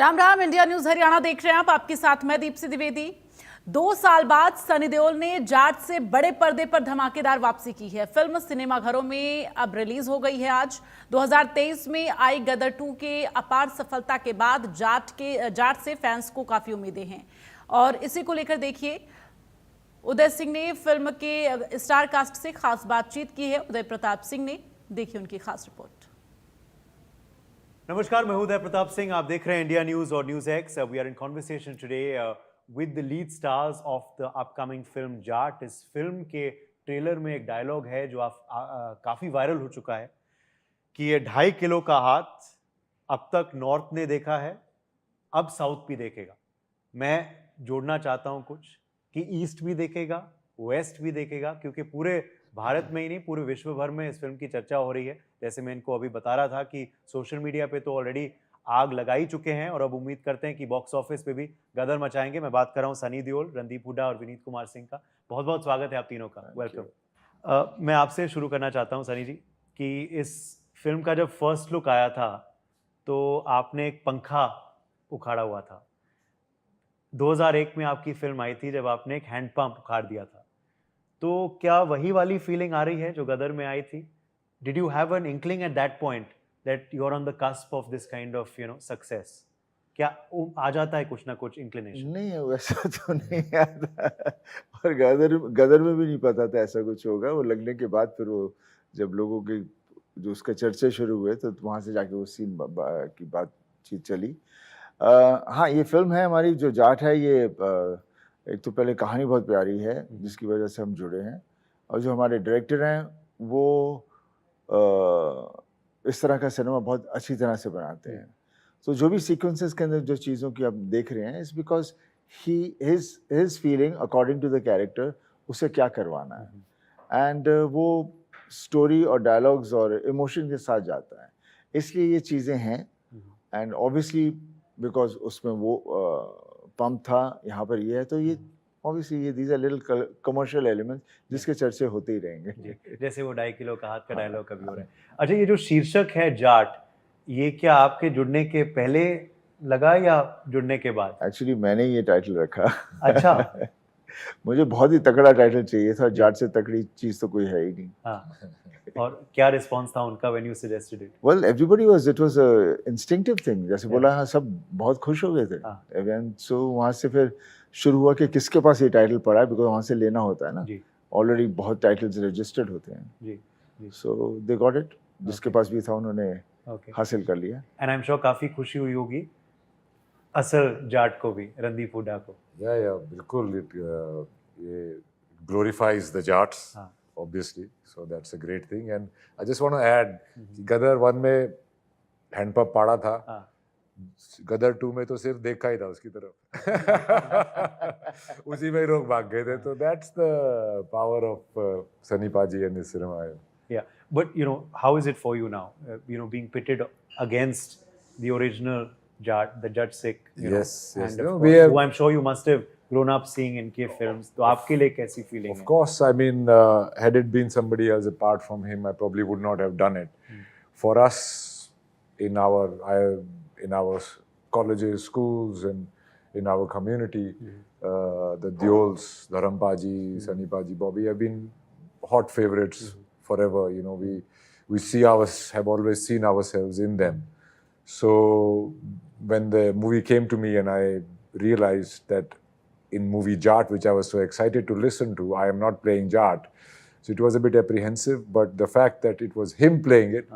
Ram Ram, India news Haryana देख रहे हैं आप। आपके साथ मैं दीप्ति द्विवेदी। 2 साल बाद सनी देओल ने जाट से बड़े पर्दे पर धमाकेदार वापसी की है। फिल्म सिनेमाघरों में अब रिलीज हो गई है। आज 2023 में आई गदर 2 के अपार सफलता के बाद जाट से फैंस को काफी उम्मीदें हैं और इसी को लेकर देखिए उदय सिंह ने फिल्म के स्टार कास्ट से खास बातचीत की है। उदय प्रताप सिंह ने, देखिए उनकी खास रिपोर्ट। नमस्कार, मैं उदय प्रताप सिंह। आप देख रहे हैं इंडिया न्यूज और news X. We are in conversation today with the lead stars of the upcoming film Jaat. इस फिल्म के ट्रेलर में एक डायलॉग है जो काफी वायरल हो चुका है कि ये 2.5 किलो का हाथ अब तक नॉर्थ ने देखा है, अब साउथ भी देखेगा। मैं जोड़ना चाहता हूं कुछ कि ईस्ट भी देखेगा, वेस्ट भी देखेगा, क्योंकि पूरे भारत में ही नहीं पूरे विश्व भर में इस फिल्म की चर्चा हो रही है। जैसे मैं इनको अभी बता रहा था कि सोशल मीडिया पे तो ऑलरेडी आग लगा ही चुके हैं और अब उम्मीद करते हैं कि बॉक्स ऑफिस पे भी गदर मचाएंगे। मैं बात कर रहा हूँ सनी देओल, रणदीप हुड्डा और विनीत कुमार सिंह का। बहुत बहुत स्वागत है आप तीनों का, वेलकम। मैं आपसे शुरू करना चाहता हूँ सनी जी कि इस फिल्म का जब फर्स्ट लुक आया था तो आपने एक पंखा उखाड़ा हुआ था। 2001 में आपकी फिल्म आई थी जब आपने एक हैंडपंप उखाड़ दिया था। तो क्या वही वाली फीलिंग आ रही है जो गदर में आई थी? Did you have an inkling at that point that you're on the cusp of this kind of, success? क्या आ जाता है कुछ ना कुछ inclination? नहीं, वैसा तो नहीं आता। और गदर में भी नहीं पता था ऐसा कुछ होगा। वो लगने के बाद फिर वो जब लोगों के जो उसका चर्चा शुरू हुए तो वहाँ से जाके वो सीन की बातचीत चली। हाँ, ये फिल्म है हमारी जो जाट है। ये एक तो पहले कहानी बहुत प्यारी है जिसकी वजह से हम जुड़े हैं, और जो हमारे डायरेक्टर हैं वो इस तरह का सिनेमा बहुत अच्छी तरह से बनाते हैं। तो जो भी सीक्वेंसेस के अंदर जो चीज़ों की आप देख रहे हैं, it's because his feeling according to the character उसे क्या करवाना है, एंड वो स्टोरी और डायलॉग्स और इमोशन के साथ जाता है, इसलिए ये चीज़ें हैं। एंड ऑब्वियसली बिकॉज उसमें वो पंप था, यहाँ पर ये है, तो ये ऑब्वियसली ये these are little commercial elements जिसके चर्चे होते ही रहेंगे। जैसे वो 2.5 किलो का हाथ का डायलॉग कभी हो रहा है। अच्छा, ये जो शीर्षक है जाट, ये क्या आपके जुड़ने के पहले लगा या जुड़ने के बाद? एक्चुअली मैंने ये टाइटल रखा। अच्छा। मुझे बहुत ही तगड़ा टाइटल चाहिए था। जाट से तगड़ी चीज तो कोई है ही नहीं। हाँ। और क्या रिस्पांस था उनका when you suggested it? Well, everybody was, it was a instinctive thing. जैसे बोला, हाँ, सब बहुत खुश हो गए थे। एंड सो वहाँ से फिर शुरू हुआ कि किसके पास ये टाइटल पड़ा है, बिकॉज वहाँ से लेना होता है ना। ऑलरेडी बहुत टाइटल्स रजिस्टर्ड होते हैं। सो दे गॉट इट। जिसके पास भी था उन्होंने हासिल कर लिया। एंड आई एम श्योर काफी खुशी हुई होगी असल जाट को भी, रणदीप हुड्डा को। या बिल्कुल, ये glorifies the Jats, obviously, so that's a great thing. And I just want to add कि गदर 1 में हैंडपंप पाड़ा था, गदर 2 में तो सिर्फ देखा ही था उसकी तरफ। उसी में ही लोग भाग गए थे। तो that's the power of Sunny Paji and his cinema. Yeah, but how is it for you now? Being pitted against the original Jat, the Jat Sikh. Yes. And who I'm sure you must have grown up seeing इनके films. तो आपके लिए कैसी feeling है? Of course, I mean, had it been somebody else apart from him, I probably would not have done it. For us, in our colleges, schools, and in our community, the Deols, Dharam Paji, Sunny Paji, Bobby have been hot favorites forever. We have always seen ourselves in them. So when the movie came to me and I realized that in movie Jat, which I was so excited to listen to, I am not playing Jat. So it was a bit apprehensive, but the fact that it was him playing it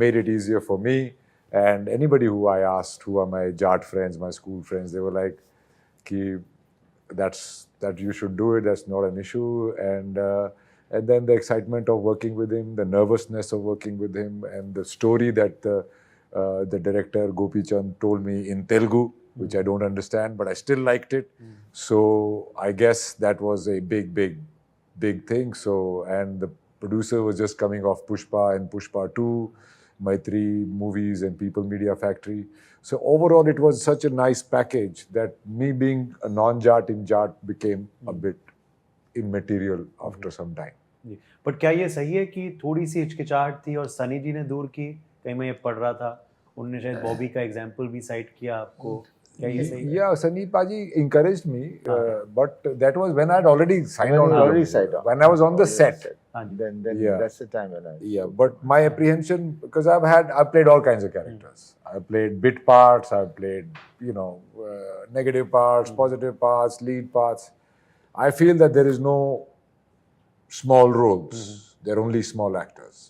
made it easier for me. And anybody who I asked, who are my Jat friends, my school friends, they were like, that you should do it, that's not an issue. And then the excitement of working with him, the nervousness of working with him, and the story that the director Gopi Chand told me in Telugu, which I don't understand, but I still liked it. So I guess that was a big thing. So, and the producer was just coming off Pushpa and Pushpa 2, Maitri movies and People Media Factory. So overall, it was such a nice package that me being a non-Jat in Jat became a bit immaterial after some time. But क्या ये सही है कि थोड़ी सी हिचकिचाहट थी और सनी जी ने दूर की, कहीं मैं ये पढ़ रहा था, उन्होंने शायद बॉबी का एग्जांपल भी साइट किया आपको, क्या ये सही है? Yeah, Sunny Paji encouraged me, but that was when I had already signed When on. you to already the signed movie. on. When I was on the set. हाँ जी, Then Yeah. that's the time when I. Yeah, but my apprehension, because I've played all kinds of characters. I've played bit parts, I've played, negative parts, positive parts, lead parts. I feel that there is no small roles. They're only small actors.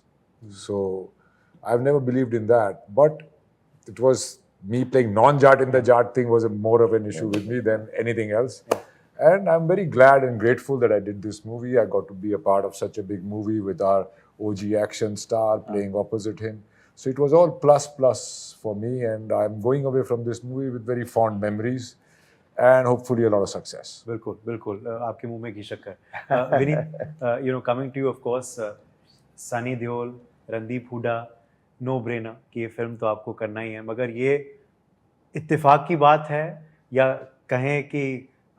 So I've never believed in that. But it was me playing non-Jat in the Jat thing was more of an issue with me than anything else. And I'm very glad and grateful that I did this movie. I got to be a part of such a big movie with our OG action star playing opposite him. So it was all plus for me, and I'm going away from this movie with very fond memories and hopefully a lot of success. बिल्कुल बिल्कुल, आपके मुंह में घी शक्कर। Vineet, coming to you of course, Sunny Deol, Randeep Hooda, no brainer कि ये film तो आपको करना ही है, मगर ये इत्तेफाक की बात है या कहें कि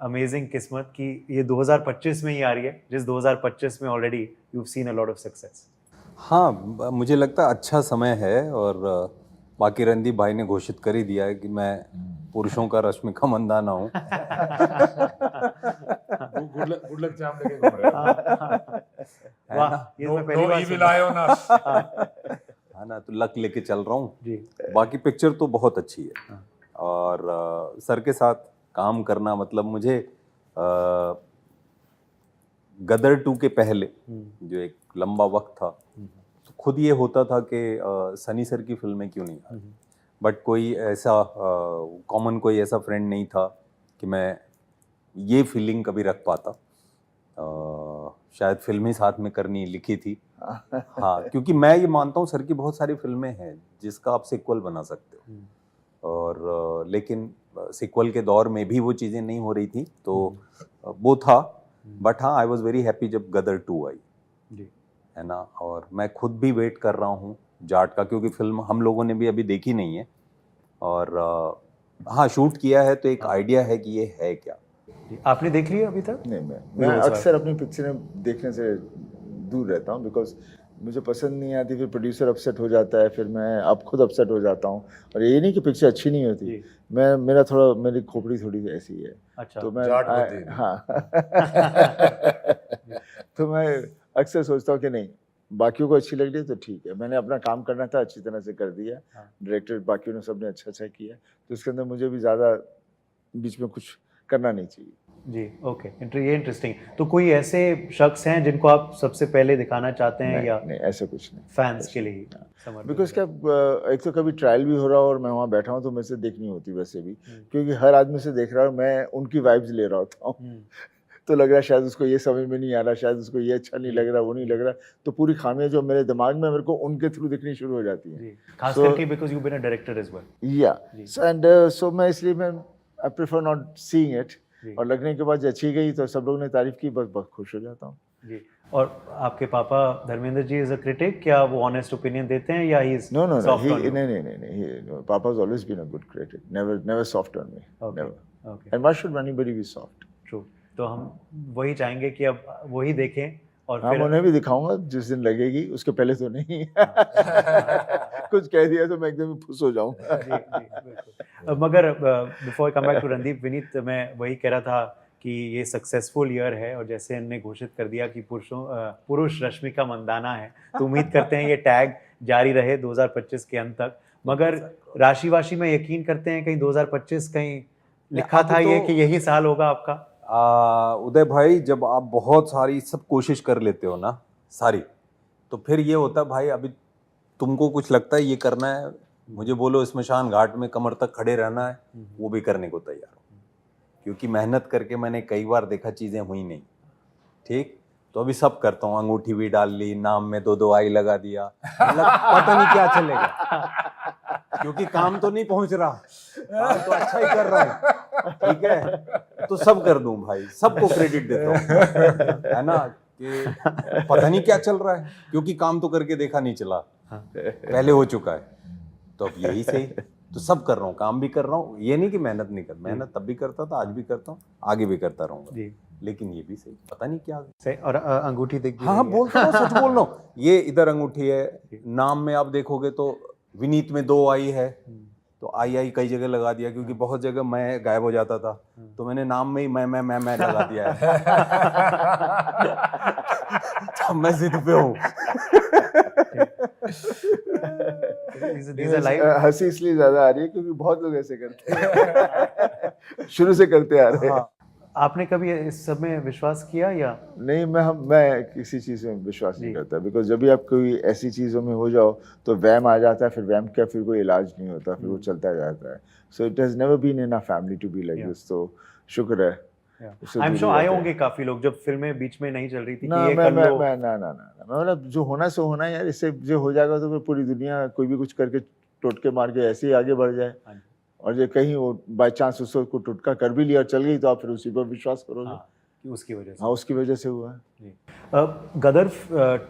अमेजिंग किस्मत कि ये 2025 में ही आ रही है, जिस 2025 में already you have seen a lot of success? हाँ, मुझे लगता है अच्छा समय है, और बाकी रणदीप भाई ने घोषित कर ही दिया है कि मैं पुरुषों का रश्मिका मंदाना हूँ। Good luck charm लेके घूम रहे हो। वाह, ये मैं पहली बार evil सुना। eye on us. है ना, तो लक लेके चल रहा हूँ। जी, बाकी पिक्चर तो बहुत अच्छी है, और सर के साथ काम करना मतलब मुझे गदर 2 के पहले जो एक लंबा वक्त था, तो खुद ये होता था कि सनी सर की फिल्में क्यों नहीं आ रही, बट कोई ऐसा कॉमन कोई ऐसा फ्रेंड नहीं था कि मैं ये फीलिंग कभी रख पाता। शायद फिल्म ही साथ में करनी लिखी थी। हाँ, क्योंकि मैं ये मानता हूँ सर की बहुत सारी फिल्में हैं जिसका आप सिक्वल बना सकते हो, और लेकिन सिक्वल के दौर में भी वो चीज़ें नहीं हो रही थी, तो वो था। बट हाँ, आई वॉज वेरी हैप्पी जब गदर 2 आई, जी, है ना, और मैं खुद भी वेट कर रहा हूँ जाट का, क्योंकि फिल्म हम लोगों ने भी अभी देखी नहीं है, और हाँ शूट किया है, तो एक आइडिया है कि ये है क्या। जी। आपने देख लिया अभी तक? नहीं, मैं अक्सर अपनी पिक्चरें देखने से दूर रहता हूँ, बिकॉज मुझे पसंद नहीं आती, फिर प्रोड्यूसर अपसेट हो जाता है, फिर मैं अब खुद अपसेट हो जाता हूँ। और ये नहीं कि पिक्चर अच्छी नहीं होती, जी। मेरी खोपड़ी थोड़ी ऐसी है, अच्छा, तो मैं जाट होती है। हाँ तो मैं अक्सर सोचता हूँ कि नहीं, बाकियों को अच्छी लग रही है तो ठीक है, मैंने अपना काम करना था, अच्छी तरह से कर दिया। हाँ। डायरेक्टर बाकियों ने सबने अच्छा किया, तो इसके अंदर मुझे भी ज़्यादा बीच में कुछ करना नहीं चाहिए। जी, ओके, ये इंटरेस्टिंग। तो कोई ऐसे शख्स हैं जिनको आप सबसे पहले दिखाना चाहते हैं, या नहीं, ऐसा कुछ नहीं, फैंस के लिए ही समर्पित? बिकॉज क्या, एक तो कभी ट्रायल भी हो रहा हो और मैं वहाँ बैठा हूँ, तो मेरे से देखनी होती वैसे भी, क्योंकि हर आदमी से देख रहा हूँ, मैं उनकी वाइब्स ले रहा होता हूँ। तो लग रहा है शायद उसको ये समझ में नहीं आ रहा, शायद उसको ये अच्छा नहीं लग रहा, वो नहीं लग रहा, तो पूरी खामियां जो मेरे दिमाग में, मेरे को उनके थ्रू दिखनी शुरू हो जाती हैं। जी, खास करके because you been a director as well. Yeah and so मैं इसलिए I prefer not seeing it, और लगने के बाद जो अच्छी गई तो सब लोग ने तारीफ की, बस बहुत खुश हो जाता हूँ। जी, और आपके पापा Dharmendra ji is a critic, क्या वो ऑनेस्ट ओपिनियन देते हैं या he is No, soft on? नहीं, Papa has always been a good critic, never soft on me, Okay. never. Okay, And why should anybody be soft? True. तो हम वही चाहेंगे कि अब वही देखें, और हाँ, फिर मैं उन्हें भी दिखाऊंगा जिस दिन लगेगी, उसके पहले तो नहीं। कुछ कह दिया तो मैं एकदम ही खुश हो जाऊंगा। जी, बिल्कुल। मगर before come back to Randeep, Vineet, मैं वही कह रहा था कि ये सक्सेसफुल ईयर है, और जैसे इन्होंने घोषित कर दिया कि पुरुष रश्मिका मंदाना है, तो उम्मीद करते हैं ये टैग जारी रहे 2025 के अंत तक। मगर राशि वाशी में यकीन करते हैं कहीं 2025 कहीं लिखा था ये कि यही साल होगा आपका? उदय भाई, जब आप बहुत सारी सब कोशिश कर लेते हो ना सारी, तो फिर ये होता है भाई, अभी तुमको कुछ लगता है ये करना है, मुझे बोलो स्मशान घाट में कमर तक खड़े रहना है, वो भी करने को तैयार हूँ, क्योंकि मेहनत करके मैंने कई बार देखा चीज़ें हुई नहीं, ठीक, तो अभी सब करता हूँ, अंगूठी भी डाल ली, नाम में 2-2 आई लगा दिया, मतलब पता नहीं क्या चलेगा, क्योंकि काम तो नहीं पहुंच रहा, काम तो अच्छा ही कर रहा है, ठीक है, तो सब कर दूं भाई, सबको क्रेडिट देता हूँ, है ना, कि पता नहीं क्या चल रहा है, क्योंकि काम तो करके देखा नहीं चला, पहले हो चुका है, तो अब यही सही, तो सब कर रहा हूँ, काम भी कर रहा हूँ, ये नहीं कि मेहनत नहीं कर, मेहनत तब भी करता था, आज भी करता हूँ, आगे भी करता रहूंगा जी, लेकिन ये भी सही, पता नहीं क्या सही। और अंगूठी दिख भी हाँ रही है। बोल रहा हूँ, सच बोल रहा हूँ, ये इधर अंगूठी है, नाम में आप देखोगे तो विनीत में 2 आई है, तो आई कई जगह लगा दिया, क्योंकि बहुत जगह मैं गायब हो जाता था, तो मैंने नाम में ही मैं लगा दिया है। तो मैं जिद पे हूँ। These are live. हंसी इसलिए ज्यादा आ रही है क्योंकि बहुत लोग ऐसे करते हैं। शुरू से करते आ रहे हैं। हाँ। आपने कभी इस सब में विश्वास किया या नहीं, मैं किसी चीज में विश्वास नहीं करता, बिकॉज जब भी आप कोई ऐसी चीजों में हो जाओ तो वहम आ जाता है, फिर वहम का फिर कोई इलाज नहीं होता, फिर वो चलता जाता है। So it has never been in a family to be like this, तो शुक्र है। आई एम श्योर आए होंगे काफी लोग जब फिल्में बीच में नहीं चल रही थी ना, कि ये मैं कर लो। मैं मतलब जो होना सो होना है यार, इससे जो हो जाएगा तो फिर पूरी दुनिया कोई भी कुछ करके टोटके मार के ऐसे ही आगे बढ़ जाए, और जो कहीं वो बाय चांस उसको टुटका कर भी लिया और चल गई तो आप फिर उसी पर विश्वास करोगे। हाँ, कि उसकी वजह से। हाँ, उसकी वजह से हुआ है। गदर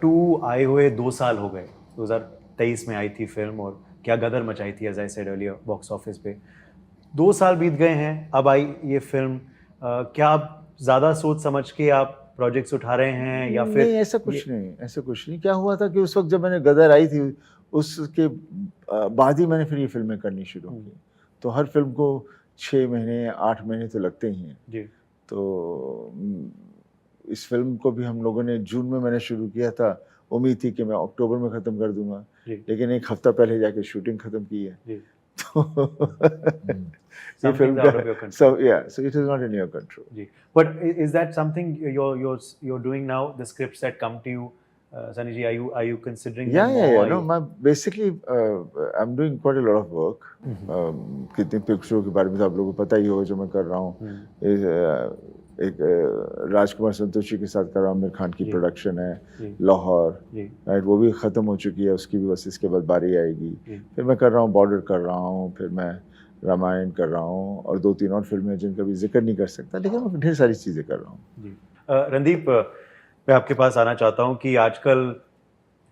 2 आए हुए 2 साल हो गए। 2023 में आई थी फिल्म और क्या गदर मचाई थी, as I said earlier, box office पे। 2 साल बीत गए हैं, अब आई ये फिल्म। क्या आप ज्यादा सोच समझ के आप प्रोजेक्ट्स उठा रहे हैं या फिर? नहीं, ऐसा कुछ नहीं। क्या हुआ था कि उस वक्त जब मैंने गदर आई थी उसके बाद ही मैंने फिर ये फिल्में करनी शुरू की। तो हर फिल्म को 6 महीने 8 महीने तो लगते ही हैं जी। तो इस फिल्म को भी हम लोगों ने जून में मैंने शुरू किया था, उम्मीद थी कि मैं अक्टूबर में ख़त्म कर दूंगा, लेकिन 1 हफ्ता पहले जाके शूटिंग ख़त्म की है। तो ये फिल्म का so it is not in your control. Ji, but is that something you're doing now? The scripts that come to you, Sunny ji, are you considering? Yeah. No, basically I'm doing quite a lot of work. कितनी पिक्चरों के बारे में तो आप लोगों को पता ही होगा जो मैं कर रहा हूँ। एक राजकुमार संतोषी के साथ कर रहा हूँ, आमिर खान की प्रोडक्शन है लाहौर, राइट, वो भी ख़त्म हो चुकी है, उसकी भी बस इसके बाद बारी आएगी। फिर मैं कर रहा हूँ बॉर्डर कर रहा हूँ, फिर मैं रामायण कर रहा हूँ, और 2-3 और फिल्में जिनका भी जिक्र नहीं कर सकता, लेकिन मैं ढेर सारी चीज़ें कर रहा हूँ। रणदीप, मैं आपके पास आना चाहता हूँ कि आजकल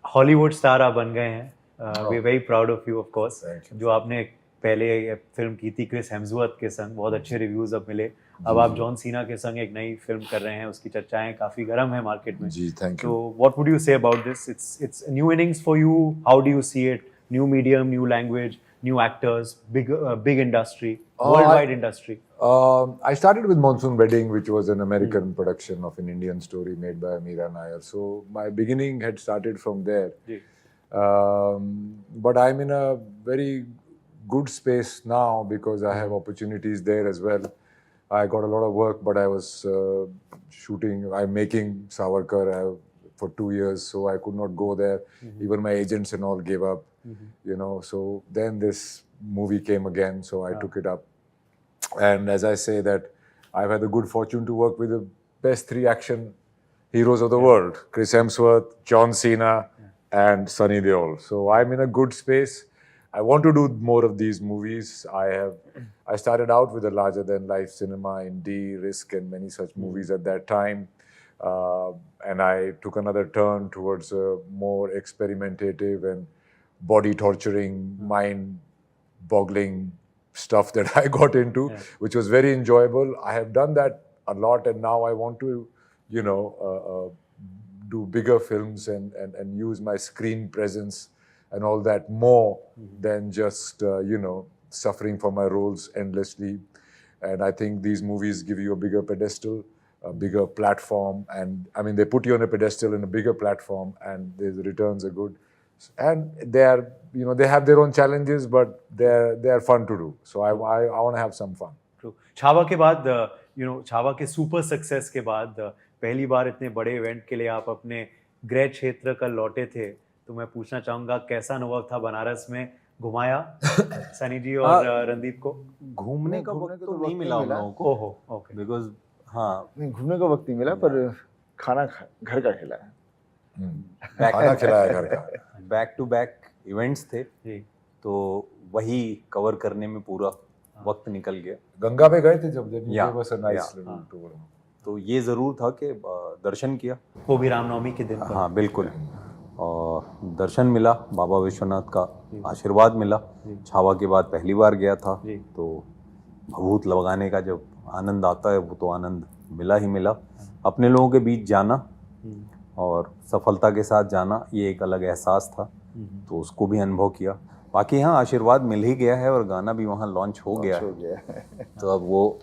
हॉलीवुड स्टार आप बन गए हैं। We very proud of you, of course. जो आपने पहले फिल्म की थी क्रिस हेम्सवर्थ के संग, बहुत अच्छे रिव्यूज अब मिले। अब आप जॉन सीना के संग एक नई फिल्म कर रहे हैं, उसकी चर्चाएं काफी गर्म है मार्केट में। जी, thank you. So what would you say about this? It's a new innings for you. How do you see it? New medium, new language, new actors, big industry, worldwide industry. I started with Monsoon Wedding, which was an American production of an Indian story made by Meera Nair. So my beginning had started from there. But I'm in a very good space now because I have opportunities there as well. I got a lot of work, but I was shooting. I'm making Savarkar for 2 years, so I could not go there. Even my agents and all gave up, you know. So then this movie came again, so I took it up. And as I say that, I've had the good fortune to work with the best 3 action heroes of the world: Chris Hemsworth, John Cena, and Sunny Deol. So I'm in a good space. I want to do more of these movies. I started out with a larger than life cinema, indie, Risk, and many such movies at that time. And I took another turn towards a more experimentative and body torturing, mind boggling stuff that I got into, which was very enjoyable. I have done that a lot, and now I want to, you know, do bigger films and use my screen presence and all that more than just, you know, suffering for my roles endlessly. And I think these movies give you a bigger pedestal, a bigger platform. And I mean, they put you on a pedestal in a bigger platform, and the returns are good. And they are, you know, they have their own challenges, but they are fun to do. So I want to have some fun. True. Chhaava के बाद, you know, Chhaava के super success के बाद पहली बार इतने बड़े event के लिए आप अपने गृह क्षेत्र का लौटे थे, तो मैं पूछना चाहूंगा कैसा अनुभव था बनारस में? घुमाया सनी जी और रणदीप को? घूमने का वक्त तो नहीं मिला हम लोगों को। ओहो, ओके। बिकॉज हाँ, नहीं, घूमने का वक्त नहीं मिला, पर खाना घर का खिलाया। खाना खिलाया घर का। बैक टू बैक इवेंट्स थे, जी। तो वही कवर करने में पूरा वक्त निकल गया। गंगा पे गए थे जब या, बस a nice या, little tour. तो ये ज़रूर था कि दर्शन किया। वो भी रामनवमी के दिन पर। हाँ बिल्कुल, और दर्शन मिला, बाबा विश्वनाथ का आशीर्वाद मिला। छावा के बाद पहली बार गया था, तो भभूत लगाने का जब आनंद आता है वो तो आनंद मिला ही मिला। अपने लोगों के बीच जाना और सफलता के साथ जाना, ये एक अलग एहसास था, तो उसको भी अनुभव किया। बाकी हाँ आशीर्वाद मिल ही गया है और गाना भी वहाँ लॉन्च हो गया हो है, गया है। तो अब वो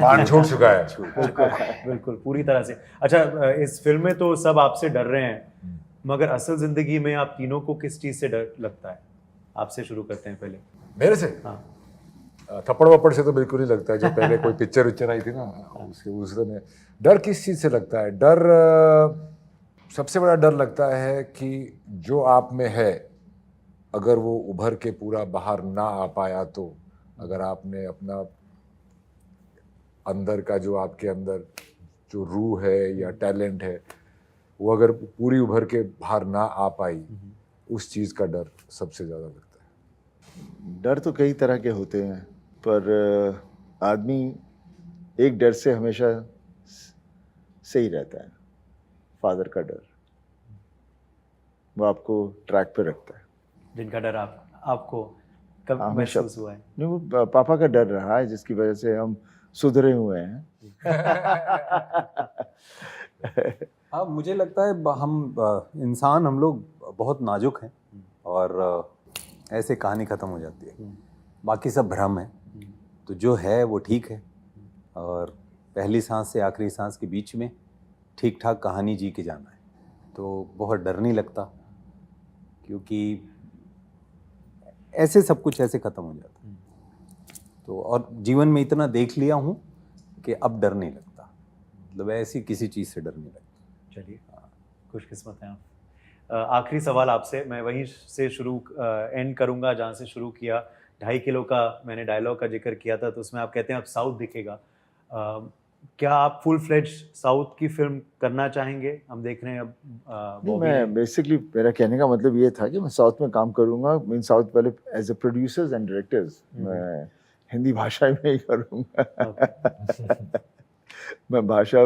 बाण छूट चुका है। बिल्कुल बिल्कुल पूरी तरह से। अच्छा, इस फिल्म में तो सब आपसे डर रहे हैं, मगर असल जिंदगी में आप तीनों को किस चीज से डर लगता है? आपसे शुरू करते हैं पहले। मेरे से हाँ। थप्पड़ वप्पड़ से तो बिल्कुल ही लगता है। जो पहले कोई पिक्चर विक्चर आई थी ना, उसके उसमें डर किस चीज़ से लगता है? डर सबसे बड़ा डर लगता है कि जो आप में है अगर वो उभर के पूरा बाहर ना आ पाया तो, अगर आपने अपना अंदर का जो आपके अंदर जो रूह है या टैलेंट है वो अगर पूरी उभर के बाहर ना आ पाई, उस चीज़ का डर सबसे ज़्यादा लगता है। डर तो कई तरह के होते हैं, पर आदमी एक डर से हमेशा सही रहता है। फादर का डर, वो आपको ट्रैक पे रखता है। जिनका डर आपको कब हमेशा महसूस हुआ है? नहीं, वो पापा का डर रहा है, जिसकी वजह से हम सुधरे हुए हैं। हाँ मुझे लगता है इंसान हम लोग बहुत नाजुक हैं और ऐसे कहानी ख़त्म हो जाती है, बाकी सब भ्रम है। तो जो है वो ठीक है और पहली सांस से आखिरी सांस के बीच में ठीक ठाक कहानी जी के जाना है, तो बहुत डर नहीं लगता, क्योंकि ऐसे सब कुछ ऐसे ख़त्म हो जाता है। तो और जीवन में इतना देख लिया हूँ कि अब डर नहीं लगता, मतलब ऐसी किसी चीज़ से डर नहीं लगता। चलिए, खुशकिस्मत हैं आप। आखिरी सवाल आपसे, मैं वहीं से शुरू एंड करूंगा जहां से शुरू किया। 2.5 किलो का मैंने डायलॉग का जिक्र किया था, तो उसमें आप कहते हैं अब साउथ दिखेगा। क्या आप फुल फ्लेज साउथ की फिल्म करना चाहेंगे? हम देख रहे हैं अब नहीं, बॉबी ने- मैं बेसिकली मेरा कहने का मतलब ये था कि मैं साउथ में काम करूंगा, मीन साउथ पहले as a producers and directors मैं हिंदी भाषा में ही करूंगा। मैं भाषा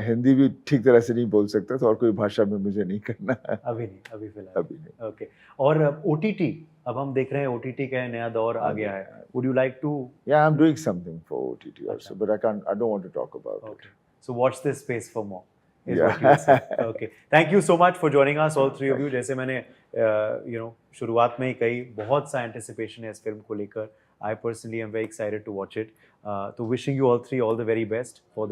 हिंदी भी ठीक तरह से नहीं बोल सकता, तो और कोई भाषा में मुझे नहीं करना है अभी नहीं, अभी फिलहाल अभी नहीं। ओके। और ओटीटी, अब हम देख रहे हैं ओटीटी का नया दौर आ गया है। Would you like to? Yeah, I'm doing something for OTT also, but I don't want to talk about it. Okay. So watch this space for more. Is Yeah. what you say. Okay. Thank you so much for joining us, all three of you. जैसे मैंने शुरुआत में ही कही, बहुत सा anticipation है इस film को लेकर. I personally am very excited to watch it. So wishing you all three all the very best for the